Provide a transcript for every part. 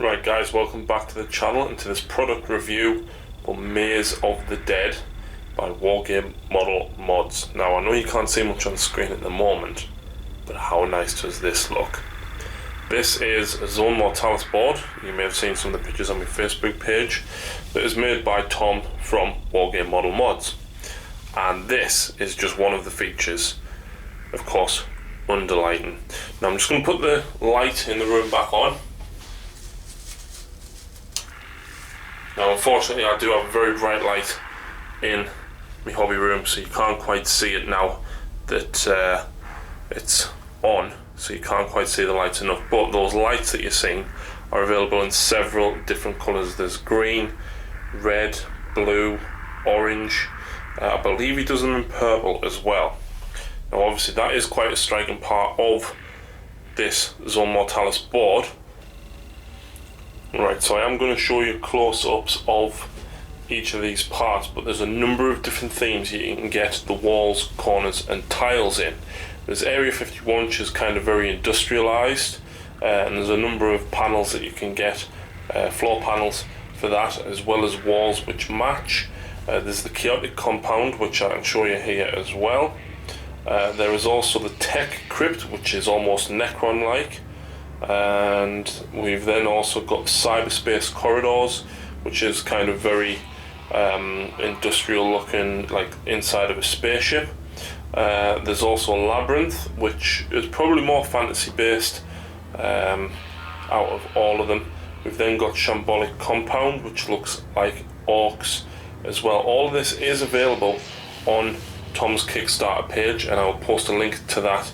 Right guys, welcome back to the channel and to this product review for Maze of the Dead by Wargame Model Mods. Now I know you can't see much on the screen at the moment, but how nice does this look? This is a Zone Mortalis board. You may have seen some of the pictures on my Facebook page. That is made by Tom from Wargame Model Mods. And this is just one of the features, of course, under lighting. Now I'm just going to put the light in the room back on. Now unfortunately I do have a very bright light in my hobby room, so you can't quite see it now that it's on, so you can't quite see the lights enough, but those lights that you're seeing are available in several different colours. There's green, red, blue, orange, I believe he does them in purple as well. Now obviously that is quite a striking part of this Zone Mortalis board. Right, so I am going to show you close-ups of each of these parts, but there's a number of different themes you can get the walls, corners and tiles in. There's Area 51, which is kind of very industrialised, and there's a number of panels that you can get, floor panels for that, as well as walls which match. There's the chaotic compound, which I can show you here as well. There is also the tech crypt, which is almost Necron-like. And we've then also got cyberspace corridors, which is kind of very industrial looking, like inside of a spaceship. There's also labyrinth, which is probably more fantasy based out of all of them. We've then got shambolic compound, which looks like orcs as well. All of this is available on Tom's Kickstarter page, and I'll post a link to that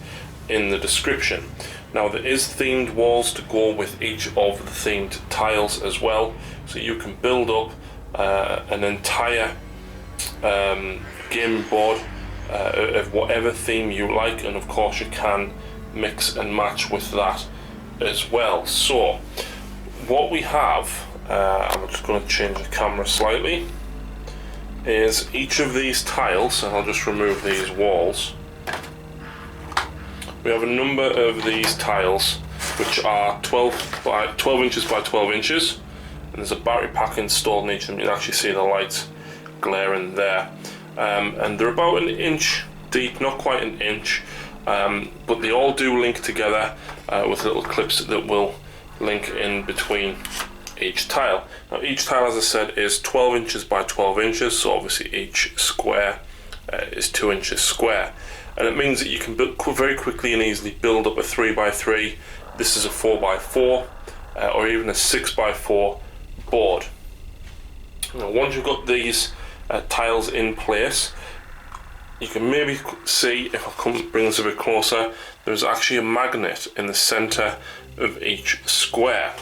in the description. Now there is themed walls to go with each of the themed tiles as well, so you can build up an entire gaming board of whatever theme you like, and of course you can mix and match with that as well. So what we have, I'm just going to change the camera slightly, is each of these tiles, and I'll just remove these walls. We have a number of these tiles which are 12 inches by 12 inches, and there's a battery pack installed in each of them. You can actually see the lights glaring there, and they're about an inch deep, not quite an inch, but they all do link together with little clips that will link in between each tile. Now each tile, as I said, is 12 inches by 12 inches, so obviously each square is 2 inches square. And it means that you can very quickly and easily build up a 3x3. This is a 4x4 or even a 6x4 board. Now, once you've got these tiles in place, you can maybe see, if I bring this a bit closer, there's actually a magnet in the center of each square.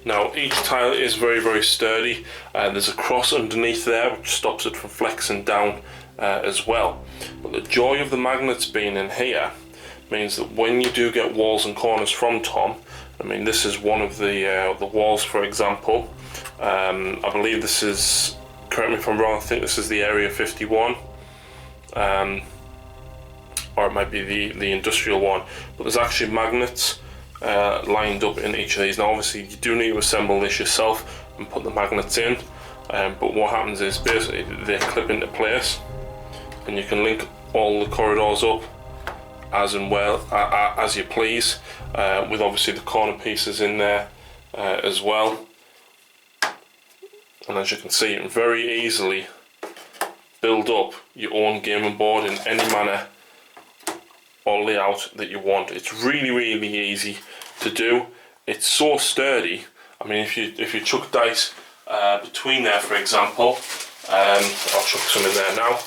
Now each tile is very, very sturdy. There's a cross underneath there which stops it from flexing down as well. But the joy of the magnets being in here means that when you do get walls and corners from Tom, I mean this is one of the walls, for example. I believe this is, correct me if I'm wrong, I think this is the Area 51, or it might be the industrial one, but there's actually magnets lined up in each of these. Now obviously you do need to assemble this yourself and put the magnets in, but what happens is basically they clip into place, and you can link all the corridors up as and well as you please, with obviously the corner pieces in there as well. And as you can see, you can very easily build up your own gaming board in any manner or layout that you want. It's really, really easy to do. It's so sturdy. I mean, if you chuck dice between there, for example, I'll chuck some in there now.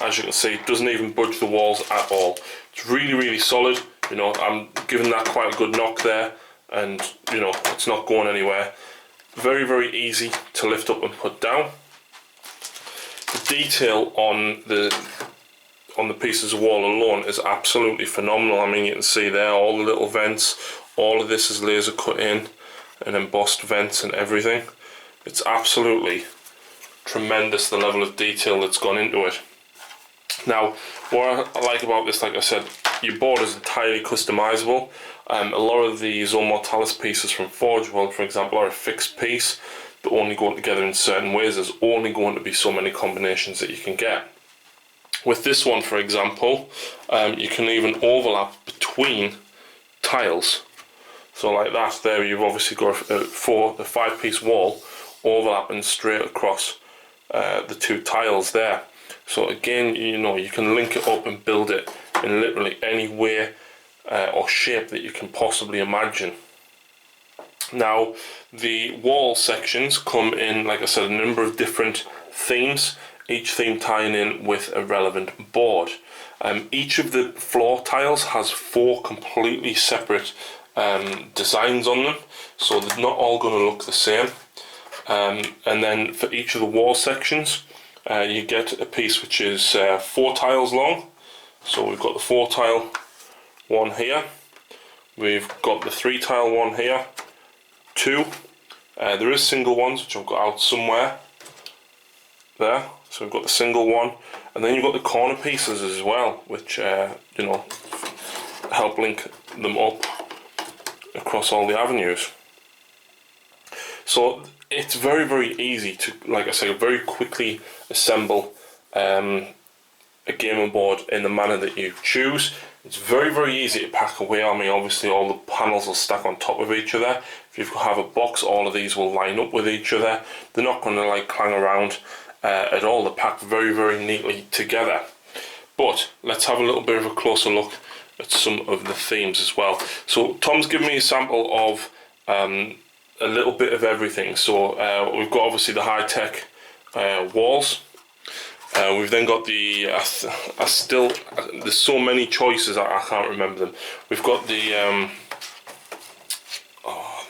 As you can see, it doesn't even budge the walls at all. It's really, really solid. You know, I'm giving that quite a good knock there, and you know, it's not going anywhere. Very, very easy to lift up and put down. The detail on the pieces of wall alone is absolutely phenomenal. I mean, you can see there all the little vents. All of this is laser cut in and embossed vents and everything. It's absolutely tremendous, the level of detail that's gone into it. Now, what I like about this, like I said, your board is entirely customizable. A lot of these Mortalis pieces from Forge World, for example, are a fixed piece, but only going together in certain ways. There's only going to be so many combinations that you can get. With this one, for example, you can even overlap between tiles. So like that there, you've obviously got a 5-piece wall overlapping straight across the 2 tiles there. So again, you know, you can link it up and build it in literally any way or shape that you can possibly imagine. Now, the wall sections come in, like I said, a number of different themes, each theme tying in with a relevant board. Each of the floor tiles has 4 completely separate designs on them, so they're not all going to look the same. And then for each of the wall sections, you get a piece which is 4 tiles long. So we've got the 4 tile one here, we've got the 3 tile one here, 2. There is single ones which I've got out somewhere there. So we've got the single one, and then you've got the corner pieces as well, which you know, help link them up across all the avenues. So it's very, very easy to, like I say, very quickly assemble a gaming board in the manner that you choose. It's very, very easy to pack away. I mean, obviously all the panels will stack on top of each other. If you have a box, all of these will line up with each other. They're not going to like clang around at all. They're packed very, very neatly together. But let's have a little bit of a closer look at some of the themes as well. So Tom's given me a sample of a little bit of everything. So we've got obviously the high-tech walls. We've then got the, there's so many choices I can't remember them. We've got the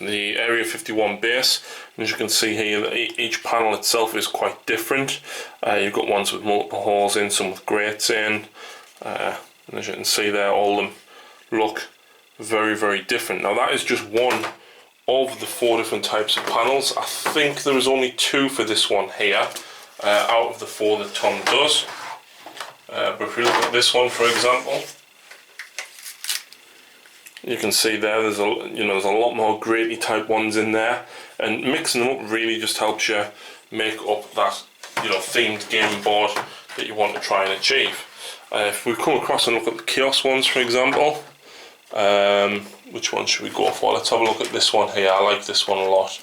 Area 51 base, and as you can see here, each panel itself is quite different. You've got ones with multiple holes in, some with grates in, and as you can see there, all of them look very, very different. Now that is just one of the 4 different types of panels. I think there is only 2 for this one here, out of the 4 that Tom does. But if we look at this one, for example, you can see there, there's a lot more gritty type ones in there, and mixing them up really just helps you make up that, you know, themed gaming board that you want to try and achieve. If we come across and look at the kiosk ones, for example, which one should we go for? Let's have a look at this one here. I like this one a lot.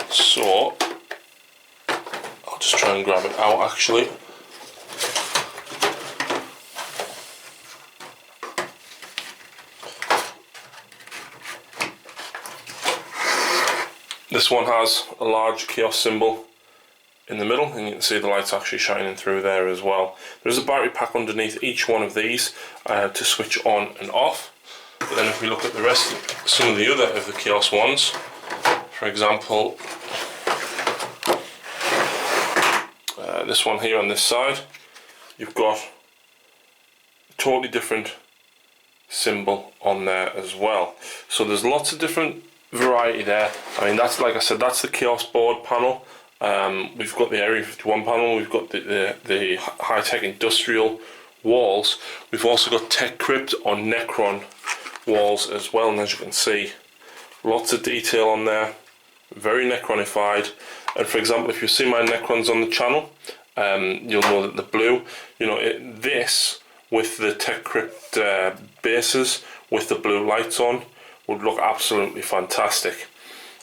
So I'll just try and grab it out actually. This one has a large kiosk symbol in the middle, and you can see the lights actually shining through there as well. There's a battery pack underneath each one of these to switch on and off. But then if we look at the rest, some of the other of the kiosk ones, for example, this one here on this side, you've got a totally different symbol on there as well. So there's lots of different variety there. I mean, that's, like I said, that's the kiosk board panel. We've got the Area 51 panel, we've got the high-tech industrial walls. We've also got Tech Crypt on Necron walls as well, and as you can see, lots of detail on there, very Necronified. And for example, if you see my Necrons on the channel, you'll know that the blue, you know, this with the Tech Crypt bases with the blue lights on would look absolutely fantastic.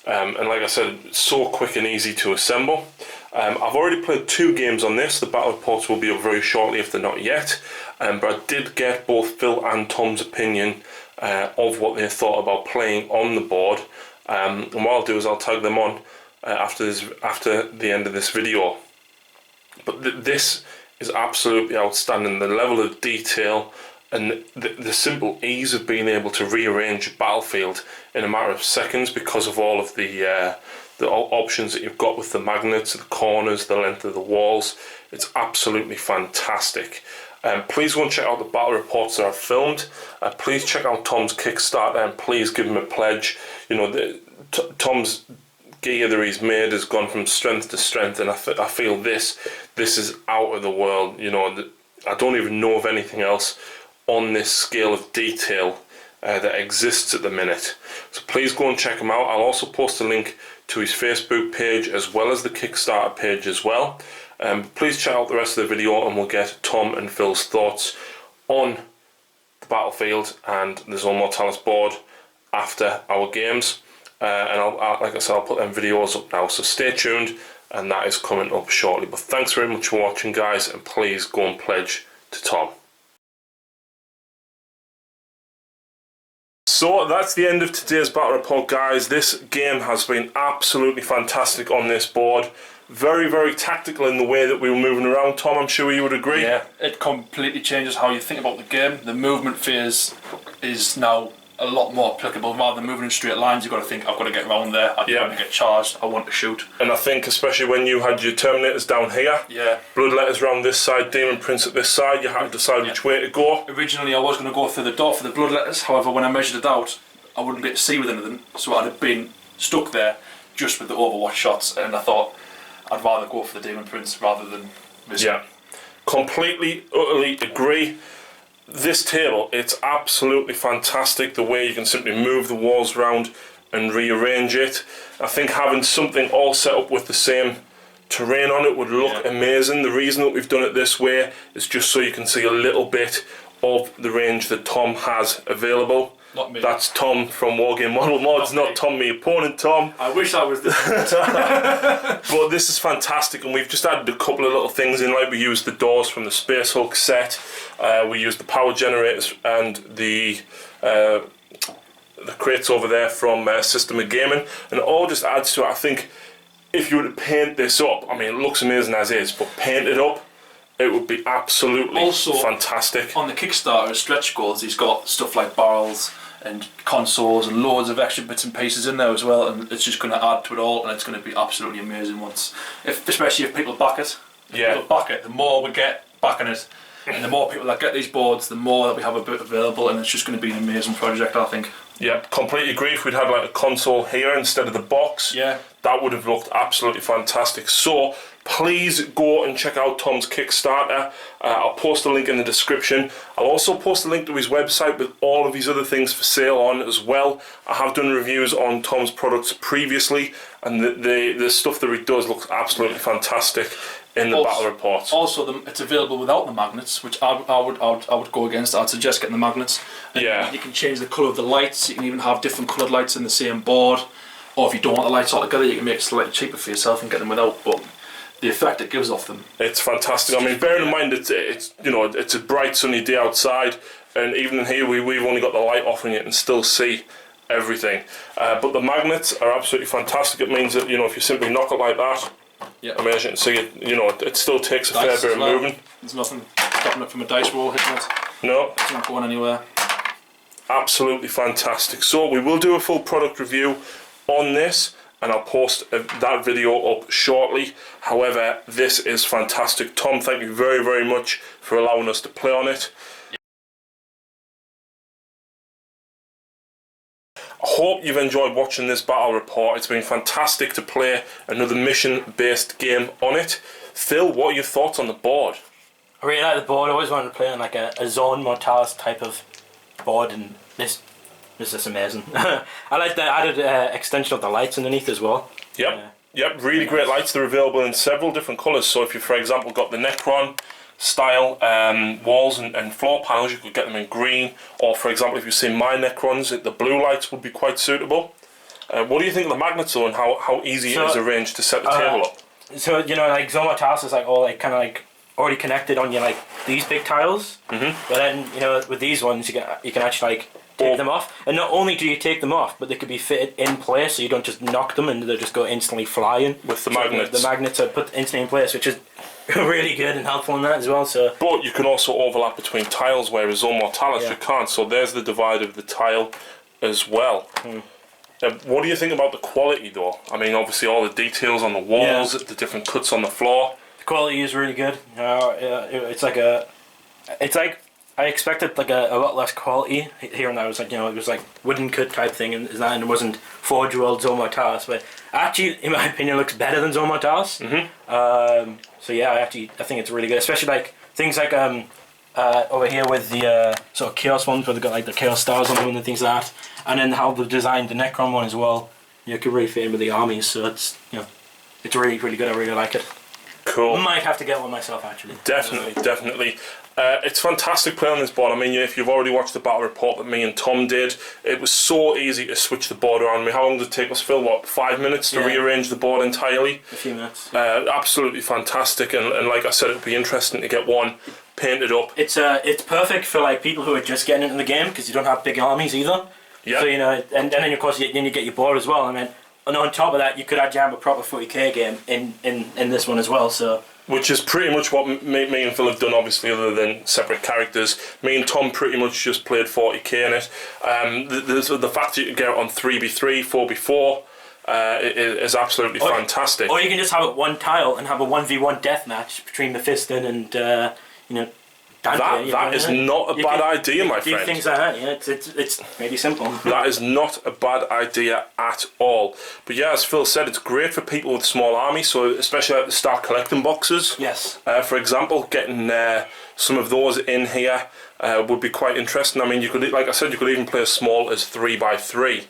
And like I said, it's so quick and easy to assemble. I've already played 2 games on this. The battle reports will be up very shortly if they're not yet. But I did get both Phil and Tom's opinion of what they thought about playing on the board. And what I'll do is I'll tag them on after the end of this video. But this is absolutely outstanding. The level of detail and the simple ease of being able to rearrange a battlefield in a matter of seconds because of all of the options that you've got with the magnets, the corners, the length of the walls. It's absolutely fantastic. Please go and check out the battle reports that I've filmed. Please check out Tom's Kickstarter and please give him a pledge. You know, Tom's gear that he's made has gone from strength to strength, and I feel this this is out of the world. You know, I don't even know of anything else on this scale of detail that exists at the minute. So please go and check him out. I'll also post a link to his Facebook page as well as the Kickstarter page as well. Please check out the rest of the video and we'll get Tom and Phil's thoughts on the Battlefield and the Zone Mortalis board after our games. And like I said, I'll put them videos up now, so stay tuned, and that is coming up shortly. But thanks very much for watching, guys, and please go and pledge to Tom. So that's the end of today's battle report, guys. This game has been absolutely fantastic on this board. Very, very tactical in the way that we were moving around. Tom, I'm sure you would agree. Yeah, it completely changes how you think about the game. The movement phase is now a lot more applicable. Rather than moving in straight lines, you've got to think, I've got to get around there, I want to get charged, I want to shoot. And I think especially when you had your Terminators down here, Bloodletters around this side, Demon Prince at this side, you had to decide which way to go. Originally I was going to go through the door for the Bloodletters, however when I measured it out, I wouldn't be able to see with anything, so I'd have been stuck there just with the Overwatch shots, and I thought I'd rather go for the Demon Prince rather than missing. Yeah, completely, utterly agree. This table, it's absolutely fantastic the way you can simply move the walls around and rearrange it. I think having something all set up with the same terrain on it would look amazing. The reason that we've done it this way is just so you can see a little bit of the range that Tom has available. Not me. That's Tom from Wargame Model Mods, not Tom, my opponent, Tom. I wish I was this. But this is fantastic, and we've just added a couple of little things in, like we used the doors from the Space Hulk set, we used the power generators and the crates over there from System of Gaming, and it all just adds to it. I think if you were to paint this up, I mean, it looks amazing as is, but paint it up, it would be absolutely fantastic. On the Kickstarter stretch goals, he's got stuff like barrels and consoles and loads of extra bits and pieces in there as well, and it's just going to add to it all, and it's going to be absolutely amazing once, especially if people back it. If people back it, the more we get backing it, and the more people that get these boards, the more that we have a bit available, and it's just going to be an amazing project, I think. Yeah, completely agree. If we'd had like a console here instead of the box, that would have looked absolutely fantastic. So please go and check out Tom's Kickstarter. I'll post a link in the description. I'll also post a link to his website with all of his other things for sale on as well. I have done reviews on Tom's products previously, and the stuff that he does looks absolutely fantastic in the battle reports. Also, it's available without the magnets, which I would go against. I'd suggest getting the magnets. And you can change the colour of the lights. You can even have different coloured lights in the same board. Or if you don't want the lights altogether, you can make it slightly cheaper for yourself and get them without. But the effect it gives off them, it's fantastic. I mean, bearing in mind it's you know, it's a bright sunny day outside, and even in here we've only got the light off and you can still see everything. But the magnets are absolutely fantastic. It means that, you know, if you simply knock it like that, I mean, as you can see, it, you know, it still takes a fair bit of moving. There's nothing stopping it from a dice roll hitting it. No, it's not going anywhere. Absolutely fantastic. So we will do a full product review on this, and I'll post that video up shortly. However, this is fantastic. Tom, thank you very, very much for allowing us to play on it. I hope you've enjoyed watching this battle report. It's been fantastic to play another mission-based game on it. Phil, what are your thoughts on the board? I really like the board. I always wanted to play on like a Zone Mortalis type of board, and this is amazing. I like the added extension of the lights underneath as well. Yep, really great lights. They're available in several different colours. So if you, for example, got the Necron style walls and floor panels, you could get them in green. Or for example, if you see my Necrons, the blue lights would be quite suitable. What do you think of the magnets though, and how easy it is arranged to set the table up? So, you know, like Zone Mortalis is like all like kind of like already connected on your like these big tiles. But then, you know, with these ones you can actually like take them off, and not only do you take them off, but they could be fitted in place, so you don't just knock them and they just go instantly flying. With the magnets. The magnets are put instantly in place, which is really good and helpful in that as well. So, but you can also overlap between tiles, whereas Zone Mortalis you can't. So there's the divide of the tile as well. What do you think about the quality though? I mean, obviously all the details on the walls, the different cuts on the floor. The quality is really good. It's like I expected like a lot less quality here, and I was like, it was like wooden cut type thing, and it wasn't 4-year-old Mortalis, but actually, in my opinion, looks better than Mortalis. So yeah, I think it's really good, especially like things like over here with the sort of Chaos ones where they've got like the Chaos stars on them and things like that, and then how they've designed the Necron one as well. You could really fit in with the armies, so it's it's really good. I really like it. Cool. I might have to get one myself actually. Definitely. It's fantastic playing on this board. I mean, if you've already watched the battle report that me and Tom did, it was so easy to switch the board around. I mean, how long did it take us, Phil? What, 5 minutes to rearrange the board entirely? A few minutes. Absolutely fantastic, and like I said, it'd be interesting to get one painted up. It's perfect for like people who are just getting into the game because you don't have big armies either. Yeah. So and then of course then you get your board as well. I mean, and on top of that, you could actually have a proper 40k game in this one as well. So. Which is pretty much what me and Phil have done, obviously, other than separate characters. Me and Tom pretty much just played 40k in it. The fact that you can get it on 3v3, 4v4 is absolutely fantastic. Or you can just have it one tile and have a 1v1 deathmatch between Mephiston and Dante, that is not a bad idea, my friend. Do things like that, yeah. It's maybe simple. That is not a bad idea at all. But yeah, as Phil said, it's great for people with small armies, so especially like the start collecting boxes. Yes. For example, getting some of those in here would be quite interesting. I mean, you could, like I said, you could even play as small as 3x3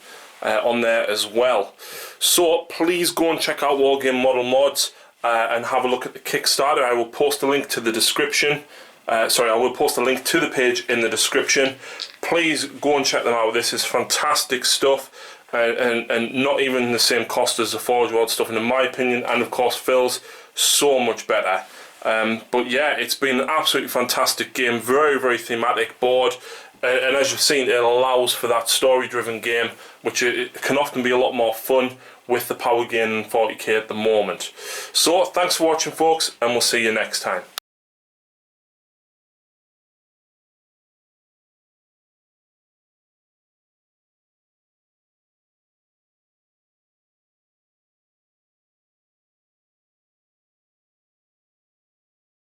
on there as well. So please go and check out Wargame Model Mods and have a look at the Kickstarter. I will post a link to the description. I will post a link to the page in the description. Please go and check them out. This is fantastic stuff, and not even the same cost as the Forge World stuff, and in my opinion, and of course Phil's, so much better. But yeah, it's been an absolutely fantastic game. Very thematic board, and as you've seen, it allows for that story-driven game, which it can often be a lot more fun with the power gain in 40k at the moment. So thanks for watching, folks, and we'll see you next time.